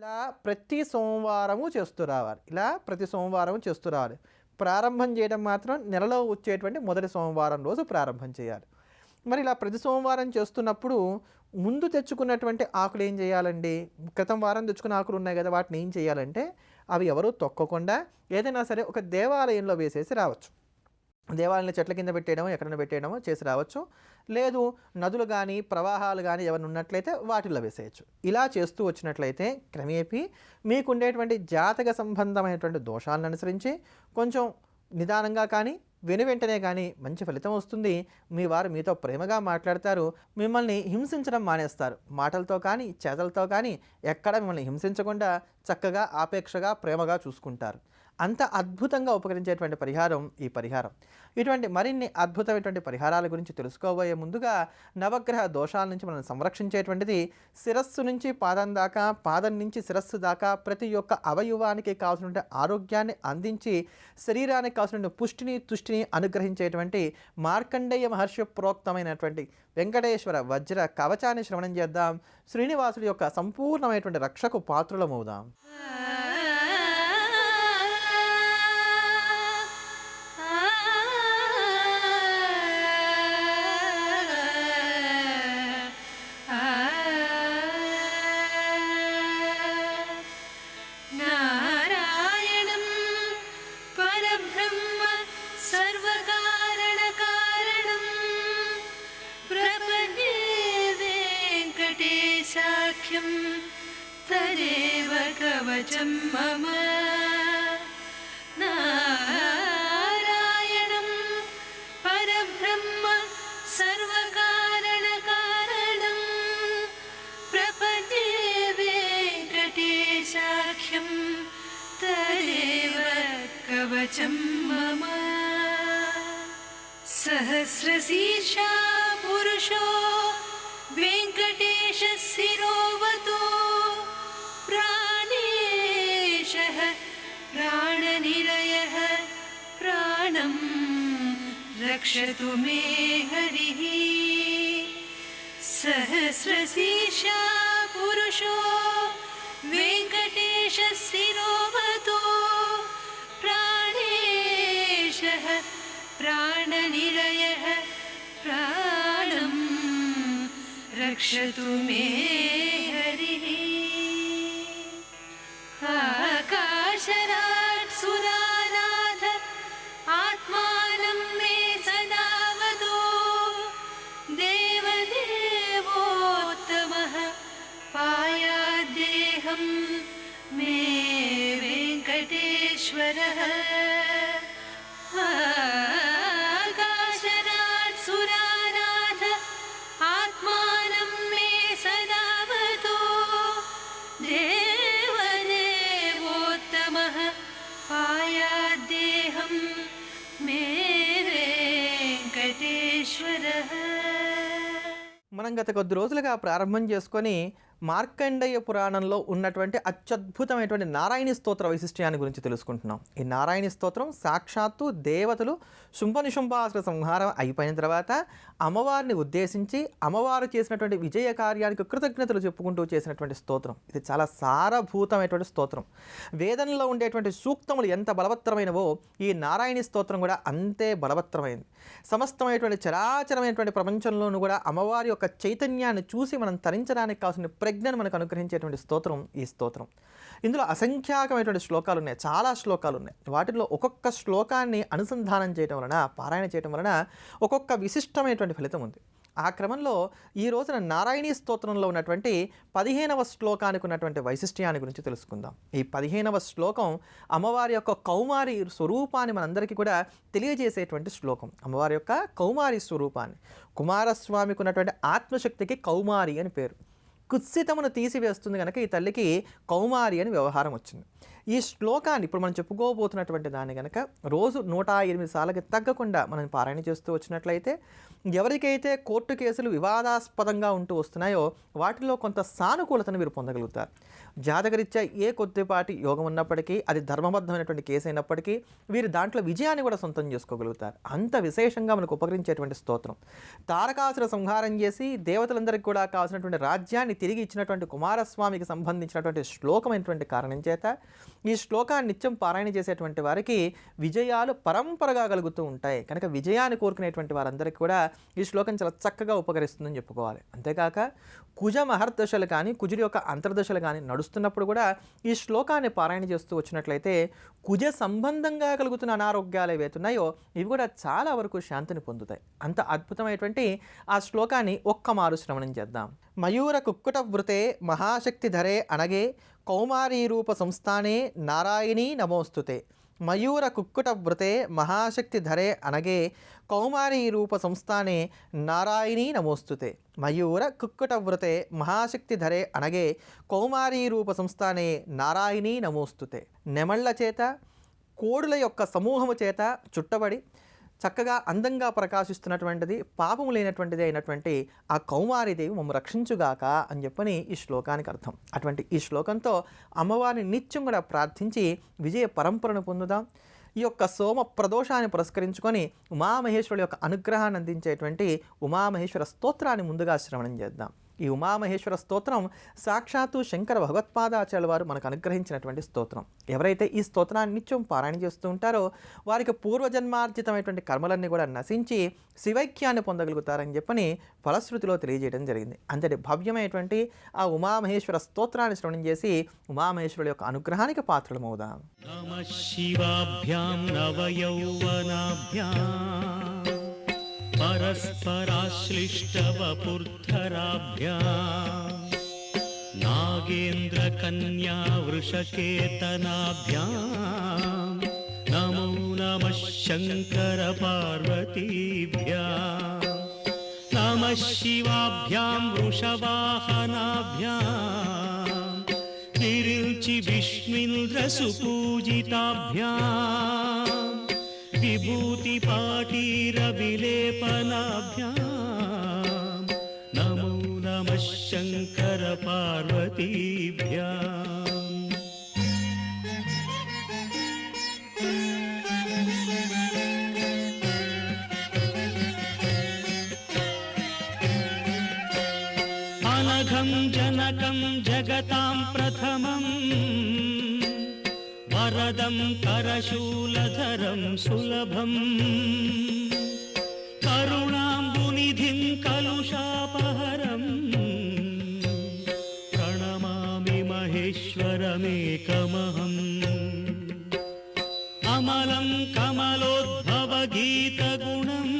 ఇలా ప్రతి సోమవారము చేస్తూ రావాలి. ప్రారంభం చేయడం మాత్రం నెలలో వచ్చేటువంటి మొదటి సోమవారం రోజు ప్రారంభం చేయాలి. మరి ఇలా ప్రతి సోమవారం చేస్తున్నప్పుడు ముందు తెచ్చుకున్నటువంటి ఆకులు ఏం చేయాలండి? క్రితం వారం తెచ్చుకున్న ఆకులు ఉన్నాయి కదా, వాటిని ఏం చేయాలంటే అవి ఎవరూ తొక్కకుండా ఏదైనా సరే ఒక దేవాలయంలో వేసేసి రావచ్చు. దేవాలయంలో చెట్ల కింద పెట్టేయడమో ఎక్కడైనా పెట్టేయడమో చేసి రావచ్చు. లేదు నదులు కానీ ప్రవాహాలు కానీ ఎవరు ఉన్నట్లయితే వాటిల్లో వేసేయచ్చు. ఇలా చేస్తూ వచ్చినట్లయితే క్రమేపీ మీకుండేటువంటి జాతక సంబంధమైనటువంటి దోషాలను అనుసరించి కొంచెం నిదానంగా కానీ వెంటనే కానీ మంచి ఫలితం వస్తుంది. మీ వారు మీతో ప్రేమగా మాట్లాడతారు, మిమ్మల్ని హింసించడం మానేస్తారు. మాటలతో కానీ చేతలతో కానీ ఎక్కడ మిమ్మల్ని హింసించకుండా చక్కగా ఆపేక్షగా ప్రేమగా చూసుకుంటారు. అంత అద్భుతంగా ఉపకరించేటువంటి పరిహారం ఈ పరిహారం. ఇటువంటి మరిన్ని అద్భుతమైనటువంటి పరిహారాల గురించి తెలుసుకోబోయే ముందుగా నవగ్రహ దోషాల నుంచి మనం సంరక్షించేటువంటిది శిరస్సు నుంచి పాదం దాకా, పాదం నుంచి శిరస్సు దాకా ప్రతి ఒక్క అవయవానికి కావాల్సినటువంటి ఆరోగ్యాన్ని అందించి శరీరానికి కావాల్సిన పుష్టిని తుష్టిని అనుగ్రహించేటువంటి మార్కండేయ మహర్షి ప్రోక్తమైనటువంటి వెంకటేశ్వర వజ్ర కవచాన్ని శ్రవణం చేద్దాం. శ్రీనివాసుడి యొక్క సంపూర్ణమైనటువంటి రక్షకు పాత్రులమవుదాం. तदेव कवचं मम नारायणं परब्रह्म सर्वकारणकारणं प्रपद्ये वेङ्कटेशाख्यं तदेव कवचं मम सहस्रशीर्षा पुरुषो वेङ्कटेशः शिरोवतो प्राणेशः प्राणनिलयः प्राणं रक्षतु मे हरिः सहस्रशीर्षा पुरुषो वेङ्कटेशः शिरोवतो प्राणेशः प्राणनिलयः प्राणं रक्षतु मे हरिः आकाशराट् सुरानाथ आत्मानं मे सदा वदो देवदेवोत्तमः पायाद्देहं मे वेङ्कटेश्वरः आकाशराट् सुरानाथ आत्मानं मे सदा वदो देवदेवोत्तमः पायाद्देहं मे वेङ्कटेश्वरः. మనం గత కొద్ది రోజులుగా ప్రారంభం చేసుకొని మార్కండేయ పురాణంలో ఉన్నటువంటి అత్యద్భుతమైనటువంటి నారాయణి స్తోత్ర వైశిష్ట్యాన్ని గురించి తెలుసుకుంటున్నాం. ఈ నారాయణి స్తోత్రం సాక్షాత్తు దేవతలు శుంభనిశుంభాసుర సంహారం అయిపోయిన తర్వాత అమ్మవారిని ఉద్దేశించి అమ్మవారు చేసినటువంటి విజయ కార్యానికి కృతజ్ఞతలు చెప్పుకుంటూ చేసినటువంటి స్తోత్రం. ఇది చాలా సారభూతమైనటువంటి స్తోత్రం. వేదంలో ఉండేటువంటి సూక్తములు ఎంత బలవత్తరమైనవో ఈ నారాయణి స్తోత్రం కూడా అంతే బలవత్తరమైనది. సమస్తమైనటువంటి చరాచరమైనటువంటి ప్రపంచంలోనూ కూడా అమ్మవారి యొక్క చైతన్యాన్ని చూసి మనం తరించడానికి కావాల్సిన ప్రజ్ఞను మనకు అనుగ్రహించేటువంటి స్తోత్రం ఈ స్తోత్రం. ఇందులో అసంఖ్యాకమైనటువంటి శ్లోకాలు ఉన్నాయి, చాలా శ్లోకాలు ఉన్నాయి. వాటిలో ఒక్కొక్క శ్లోకాన్ని అనుసంధానం చేయడం వలన, పారాయణ చేయడం వలన ఒక్కొక్క విశిష్టమైనటువంటి ఫలితం ఉంది. ఆ క్రమంలో ఈ రోజున నారాయణీ స్తోత్రంలో ఉన్నటువంటి 15వ శ్లోకానికి ఉన్నటువంటి వైశిష్ట్యాన్ని గురించి తెలుసుకుందాం. ఈ 15వ శ్లోకం అమ్మవారి యొక్క కౌమారి స్వరూపాన్ని మనందరికీ కూడా తెలియజేసేటువంటి శ్లోకం. అమ్మవారి యొక్క కౌమారి స్వరూపాన్ని, కుమారస్వామికి ఉన్నటువంటి ఆత్మశక్తికి కౌమారి అని పేరు. కుత్సితమును తీసివేస్తుంది కనుక ఈ తల్లికి కౌమారి అని వ్యవహారం వచ్చింది. ఈ శ్లోకాన్ని ఇప్పుడు మనం చెప్పుకోబోతున్నటువంటి దాన్ని కనుక రోజు 108 సార్లకి తగ్గకుండా మనం పారాయణ చేస్తూ వచ్చినట్లయితే ఎవరికైతే కోర్టు కేసులు వివాదాస్పదంగా ఉంటూ వస్తున్నాయో వాటిలో కొంత సానుకూలతను మీరు పొందగలుగుతారు. జాతకరీత్యా ఏ కొద్దిపాటి యోగం ఉన్నప్పటికీ, అది ధర్మబద్ధమైనటువంటి కేసు అయినప్పటికీ వీరు దాంట్లో విజయాన్ని కూడా సొంతం చేసుకోగలుగుతారు. అంత విశేషంగా మనకు ఉపకరించేటువంటి స్తోత్రం. తారకాసుర సంహారం చేసి దేవతలందరికీ కూడా కావాల్సినటువంటి రాజ్యాన్ని తిరిగి ఇచ్చినటువంటి కుమారస్వామికి సంబంధించినటువంటి శ్లోకమైనటువంటి కారణం చేత ఈ శ్లోకాన్ని నిత్యం పారాయణ చేసేటువంటి వారికి విజయాలు పరంపరగా కలుగుతూ ఉంటాయి. కనుక విజయాన్ని కోరుకునేటువంటి వారందరికీ కూడా ఈ శ్లోకం చాలా చక్కగా ఉపకరిస్తుందని చెప్పుకోవాలి. అంతేకాక కుజ మహర్దశలు కానీ, కుజుడి యొక్క అంతర్దశలు కానీ నడుస్తున్నప్పుడు కూడా ఈ శ్లోకాన్ని పారాయణ చేస్తూ వచ్చినట్లయితే కుజ సంబంధంగా కలుగుతున్న అనారోగ్యాలు ఏవైతున్నాయో ఇవి కూడా చాలా వరకు శాంతిని పొందుతాయి. అంత అద్భుతమైనటువంటి ఆ శ్లోకాన్ని ఒక్కమారు శ్రవణం చేద్దాం. మయూర కుక్కుట వృతే మహాశక్తి ధరే అనగే కౌమారీ రూప సంస్థానే నారాయణీ నమోస్తుతే. మయూర కుక్కుట వృతే మహాశక్తి ధరే అనగే కౌమారీ రూప సంస్థానే నారాయణీ నమోస్తుతే. మయూర కుక్కుట వృతే మహాశక్తి ధరే అనగే కౌమారీ రూప సంస్థానే నారాయణీ నమోస్తుతే. నెమళ్ల చేత, కోడుల యొక్క సమూహము చేత చుట్టబడి చక్కగా అందంగా ప్రకాశిస్తున్నటువంటిది, పాపము లేనటువంటిది అయినటువంటి ఆ కౌమారీదేవి మమ్మ రక్షించుగాక అని చెప్పని ఈ శ్లోకానికి అర్థం. అటువంటి ఈ శ్లోకంతో అమ్మవారిని నిత్యం కూడా ప్రార్థించి విజయ పరంపరను పొందుదాం. ఈ యొక్క సోమ ప్రదోషాన్ని పురస్కరించుకొని ఉమామహేశ్వరుల యొక్క అనుగ్రహాన్ని అందించేటువంటి ఉమామహేశ్వర స్తోత్రాన్ని ముందుగా శ్రవణం చేద్దాం. ఈ ఉమామహేశ్వర స్తోత్రం సాక్షాత్తు శంకర భగవత్పాదాచార్యుల వారు మనకు అనుగ్రహించినటువంటి స్తోత్రం. ఎవరైతే ఈ స్తోత్రాన్ని నిత్యం పారాయణ చేస్తూ ఉంటారో వారికి పూర్వజన్మార్జితమైనటువంటి కర్మలన్నీ కూడా నశించి శివైక్యాన్ని పొందగలుగుతారని చెప్పని ఫలశ్రుతిలో తెలియజేయడం జరిగింది. అంతటి భవ్యమైనటువంటి ఆ ఉమామహేశ్వర స్తోత్రాన్ని శ్రవణం చేసి ఉమామహేశ్వరుల యొక్క అనుగ్రహానికి పాత్రలమవుదాం. నమః శివాభ్యాం నవయౌవనాభ్యాం परस्पराश्लिष्टवपुर्धराभ्यां नागेन्द्रकन्या वृषकेतनाभ्यां नमो नमः शङ्करपार्वतीभ्यां. नमः शिवाभ्यां वृषवाहनाभ्यां विरिञ्चि विष्णुन्द्रसुपूजिताभ्यां विभूतिपाटीरविलेपनाभ्यां नमो नमः शङ्करपार्वतीभ्यां. अनघं जनकं जगतां प्रथमं वरदं करशूलधरं सुलभं करुणाम्बुनिधिं कलुषापहरं प्रणमामि महेश्वरमेकमहम्. अमलं कमलोद्भवगीतगुणं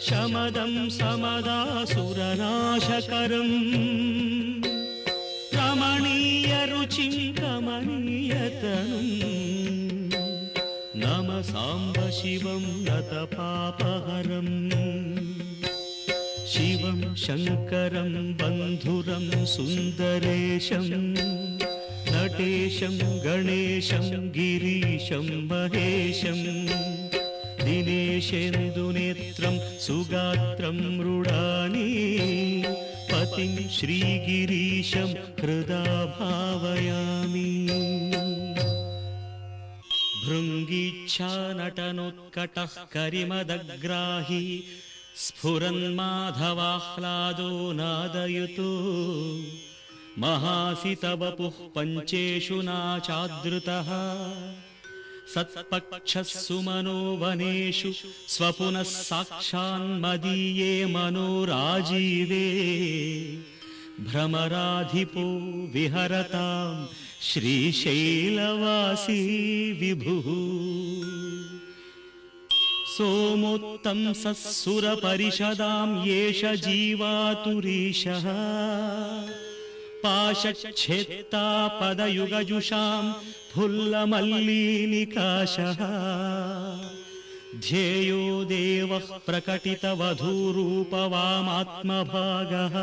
शमदं समदासुरनाशकरम् रमणीयरुचिं कमनीयतनुं नम साम्ब शिवं नतपापहरम्. शिवं शङ्करं बन्धुरं सुन्दरेशं नटेशं गणेशं गिरीशं महेशं दिनेशेन्दुनेत्रं सुगात्रं मृडानी पतिं श्रीगिरीशं हृदा भावयामि. भृङ्गीच्छानटनोत्कटः करिमदग्राही स्फुरन्माधवाह्लादो नादयुतो महासितवपुः पञ्चेषु नाचादृतः सत्पक्षः सुमनो वनेषु स्वपुनः साक्षान्मदीये मनोराजीवे भ्रमराधिपो विहरतां श्रीशैलवासी विभुः. सोमोत्तंसः सुरपरिषदां येष जीवातुरीशः पाशच्छेत्ता पदयुगजुषां फुल्लमल्लीनिकाशः ध्येयो देवः प्रकटितवधूरूपवामात्मभागः